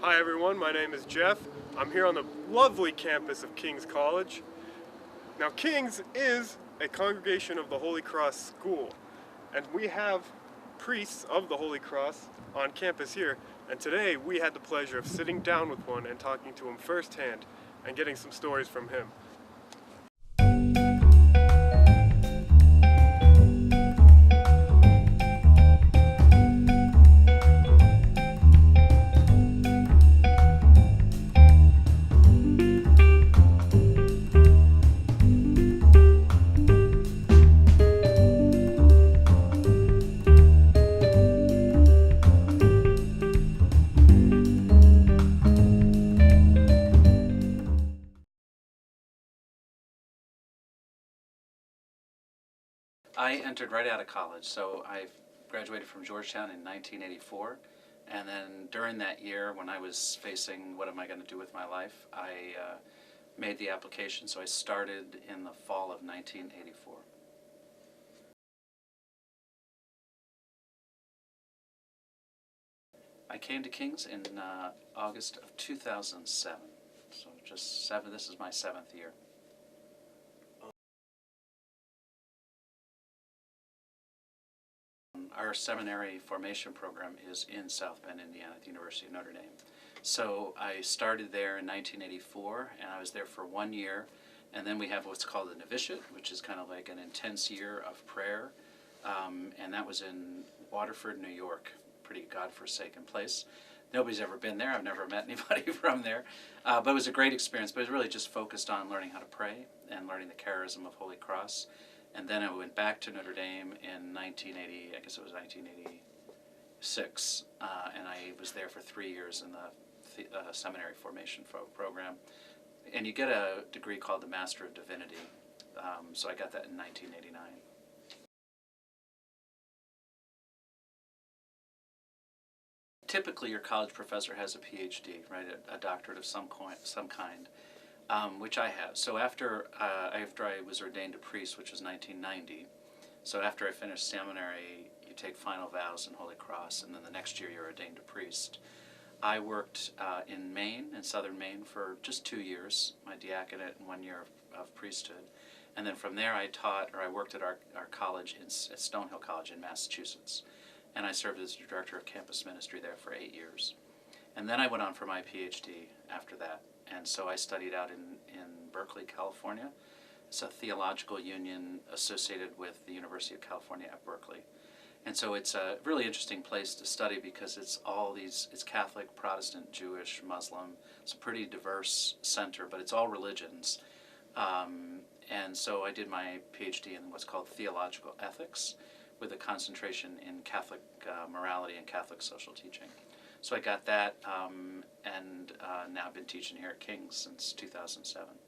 Hi everyone, my name is Jeff. I'm here on the lovely campus of King's College. Now King's is a congregation of the Holy Cross School, and we have priests of the Holy Cross on campus here, and today we had the pleasure of sitting down with one and talking to him firsthand and getting some stories from him. I entered right out of college, so I graduated from Georgetown in 1984, and then during that year, when I was facing what am I going to do with my life, I made the application, so I started in the fall of 1984. I came to King's in August of 2007, so just this is my 7th year. Our seminary formation program is in South Bend, Indiana, at the University of Notre Dame. So I started there in 1984, and I was there for 1 year, and then we have what's called a novitiate, which is kind of like an intense year of prayer, and that was in Waterford, New York, pretty godforsaken place. Nobody's ever been there. I've never met anybody from there, but it was a great experience. But it was really just focused on learning how to pray and learning the charism of Holy Cross. And then I went back to Notre Dame in 1980, I guess it was 1986, and I was there for 3 years in the seminary formation program. And you get a degree called the Master of Divinity, so I got that in 1989. Typically, your college professor has a PhD, right, a doctorate of some kind. Which I have. So after I was ordained a priest, which was 1990, so after I finished seminary, you take final vows in Holy Cross, and then the next year you're ordained a priest. I worked in Maine, in southern Maine, for just 2 years, my diaconate and 1 year of priesthood. And then from there I worked at our college at Stonehill College in Massachusetts. And I served as director of campus ministry there for 8 years. And then I went on for my PhD after that. And so I studied out in Berkeley, California. It's a theological union associated with the University of California at Berkeley. And so it's a really interesting place to study because it's Catholic, Protestant, Jewish, Muslim. It's a pretty diverse center, but it's all religions. And so I did my PhD in what's called theological ethics with a concentration in Catholic morality and Catholic social teaching. So I got that, and now I've been teaching here at King's since 2007.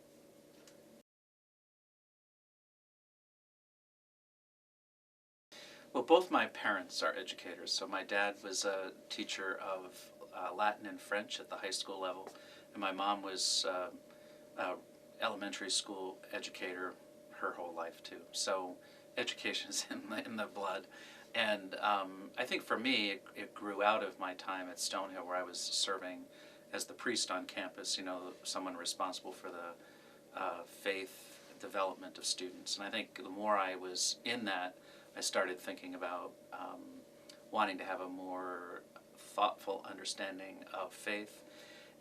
Well, both my parents are educators. So my dad was a teacher of Latin and French at the high school level, and my mom was an elementary school educator her whole life too. So education is in the blood. And I think for me, it grew out of my time at Stonehill, where I was serving as the priest on campus, someone responsible for the faith development of students. And I think the more I was in that, I started thinking about wanting to have a more thoughtful understanding of faith,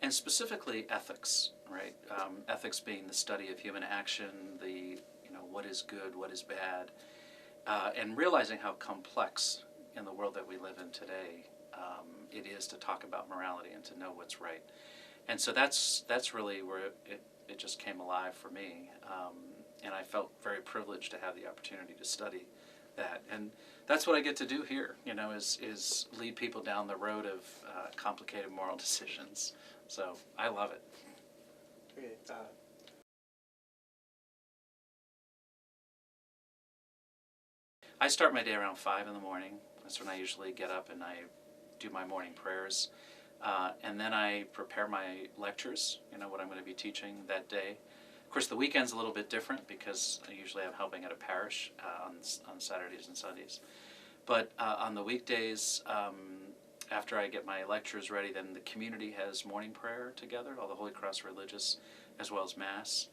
and specifically ethics, right? Ethics being the study of human action, what is good, what is bad, and realizing how complex in the world that we live in today it is to talk about morality and to know what's right. And so that's really where it just came alive for me, and I felt very privileged to have the opportunity to study that. And that's what I get to do here, is lead people down the road of complicated moral decisions. So I love it. Great. I start my day around 5 in the morning. That's when I usually get up and I do my morning prayers. And then I prepare my lectures, what I'm going to be teaching that day. Of course, the weekend's a little bit different because I usually am helping at a parish on Saturdays and Sundays. But on the weekdays, after I get my lectures ready, then the community has morning prayer together, all the Holy Cross religious, as well as Mass.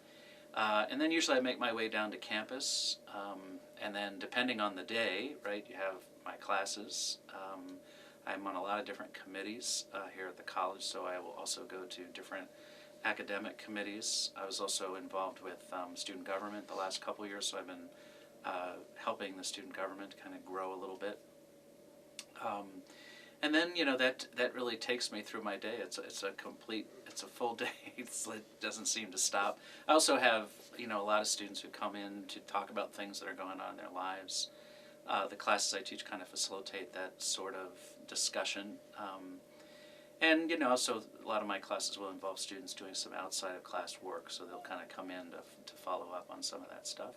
And then usually I make my way down to campus, and then depending on the day, right, you have my classes. I'm on a lot of different committees here at the college, so I will also go to different academic committees. I was also involved with student government the last couple of years, so I've been helping the student government kind of grow a little bit. And then, you know, that really takes me through my day. It's a full day. It doesn't seem to stop. I also have, you know, a lot of students who come in to talk about things that are going on in their lives. The classes I teach kind of facilitate that sort of discussion. And, you know, so a lot of my classes will involve students doing some outside of class work, so they'll kind of come in to follow up on some of that stuff.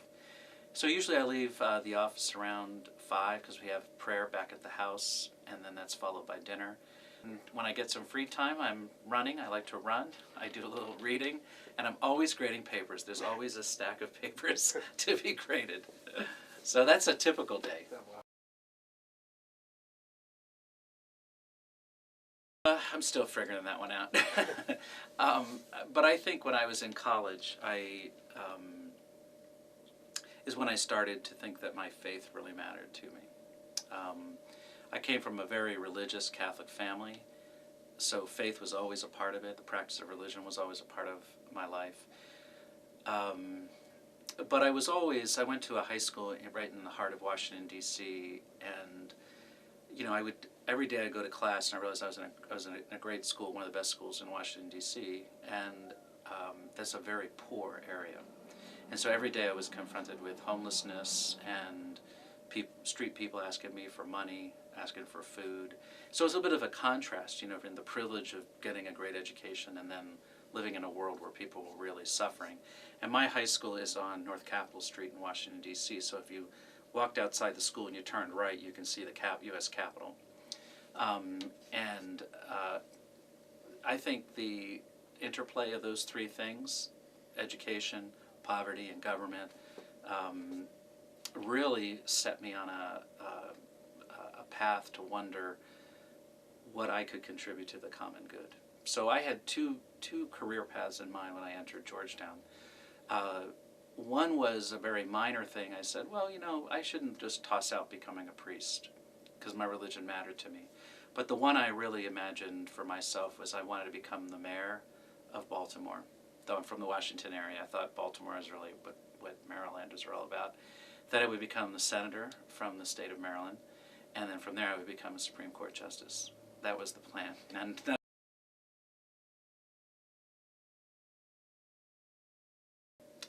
So usually I leave the office around 5 because we have prayer back at the house, and then that's followed by dinner. And when I get some free time, I'm running. I like to run. I do a little reading, and I'm always grading papers. There's always a stack of papers to be graded. So that's a typical day. I'm still figuring that one out. But I think when I was in college, is when I started to think that my faith really mattered to me. I came from a very religious Catholic family, so faith was always a part of it. The practice of religion was always a part of my life. But I went to a high school right in the heart of Washington, D.C., and, you know, every day I'd go to class, and I realized I was in a great school, one of the best schools in Washington, D.C., and that's a very poor area. And so every day I was confronted with homelessness and street people asking me for money, asking for food. So it was a bit of a contrast, you know, in the privilege of getting a great education and then living in a world where people were really suffering. And my high school is on North Capitol Street in Washington, D.C., so if you walked outside the school and you turned right, you can see the U.S. Capitol. I think the interplay of those three things, education, poverty, and government, really set me on a path to wonder what I could contribute to the common good. So I had two career paths in mind when I entered Georgetown. One was a very minor thing. I said, well, you know, I shouldn't just toss out becoming a priest because my religion mattered to me. But the one I really imagined for myself was I wanted to become the mayor of Baltimore. Though I'm from the Washington area, I thought Baltimore is really what Marylanders are all about. That I would become the senator from the state of Maryland, and then from there I would become a Supreme Court justice. That was the plan. And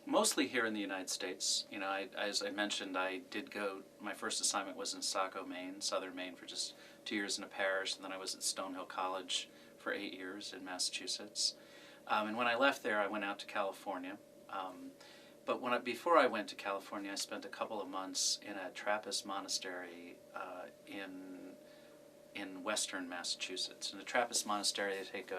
mostly here in the United States. You know, as I mentioned, my first assignment was in Saco, Maine, southern Maine, for just 2 years in a parish, and then I was at Stonehill College for 8 years in Massachusetts. And when I left there, I went out to California. But before I went to California, I spent a couple of months in a Trappist monastery in western Massachusetts. In the Trappist monastery, they take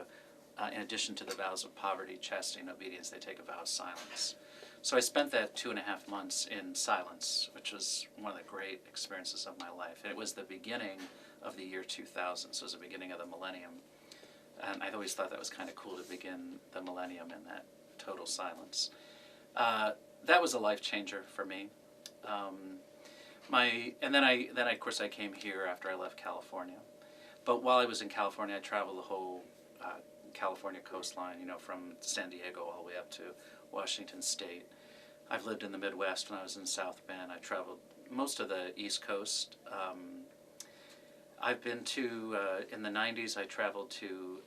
in addition to the vows of poverty, chastity, and obedience, they take a vow of silence. So I spent that 2.5 months in silence, which was one of the great experiences of my life. And it was the beginning of the year 2000, so it was the beginning of the millennium. And I always thought that was kind of cool to begin the millennium in that total silence. That was a life changer for me. And then of course I came here after I left California. But while I was in California, I traveled the whole California coastline, you know, from San Diego all the way up to Washington State. I've lived in the Midwest when I was in South Bend. I traveled most of the East Coast. I've been to, in the 90s, I traveled to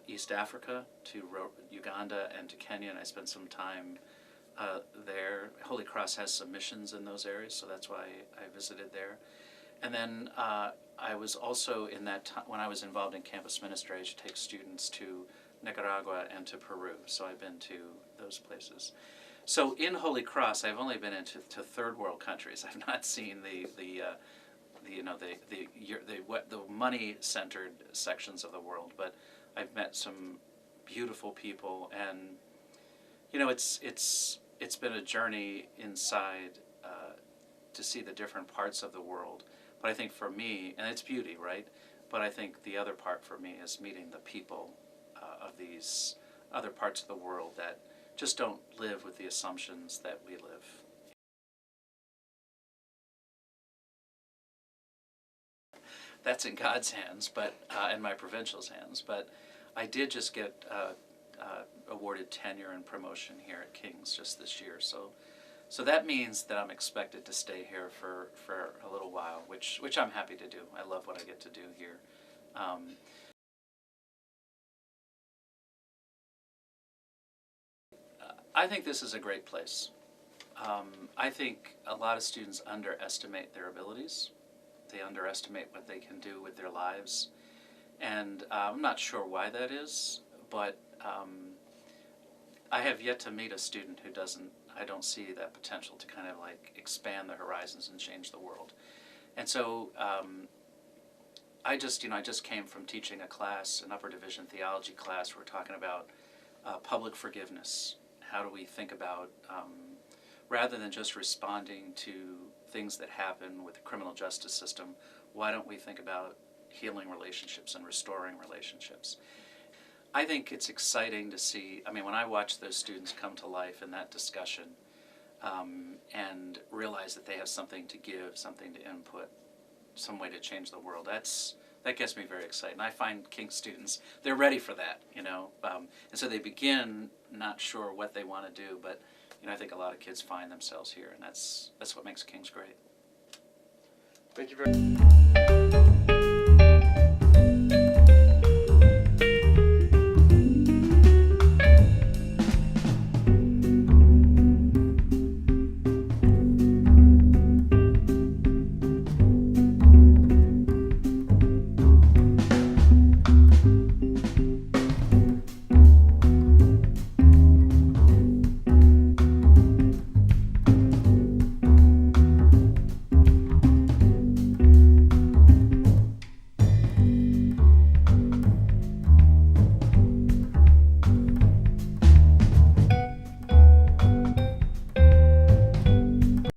East Africa, to Uganda, and to Kenya, and I spent some time there. Holy Cross has some missions in those areas, so that's why I visited there. And then I was also in that time, when I was involved in campus ministry, I used to take students to Nicaragua and to Peru, so I've been to those places. So in Holy Cross, I've only been into third world countries. I've not seen the money-centered sections of the world, but I've met some beautiful people, and you know, it's been a journey inside to see the different parts of the world. But I think for me, and it's beauty, right? But I think the other part for me is meeting the people of these other parts of the world that just don't live with the assumptions that we live. That's in God's hands, but in my provincial's hands. But I did just get awarded tenure and promotion here at King's just this year. So that means that I'm expected to stay here for a little while, which I'm happy to do. I love what I get to do here. I think this is a great place. I think a lot of students underestimate their abilities. They underestimate what they can do with their lives. And I'm not sure why that is, but I have yet to meet a student who I don't see that potential to kind of like expand their horizons and change the world. And so I just came from teaching a class, an upper division theology class. We're talking about public forgiveness. How do we think about, rather than just responding to things that happen with the criminal justice system, why don't we think about healing relationships and restoring relationships? I think it's exciting to see, when I watch those students come to life in that discussion and realize that they have something to give, something to input, some way to change the world, that gets me very excited. And I find King's students, they're ready for that, and so they begin not sure what they want to do, but I think a lot of kids find themselves here, and that's what makes King's great. Thank you very much.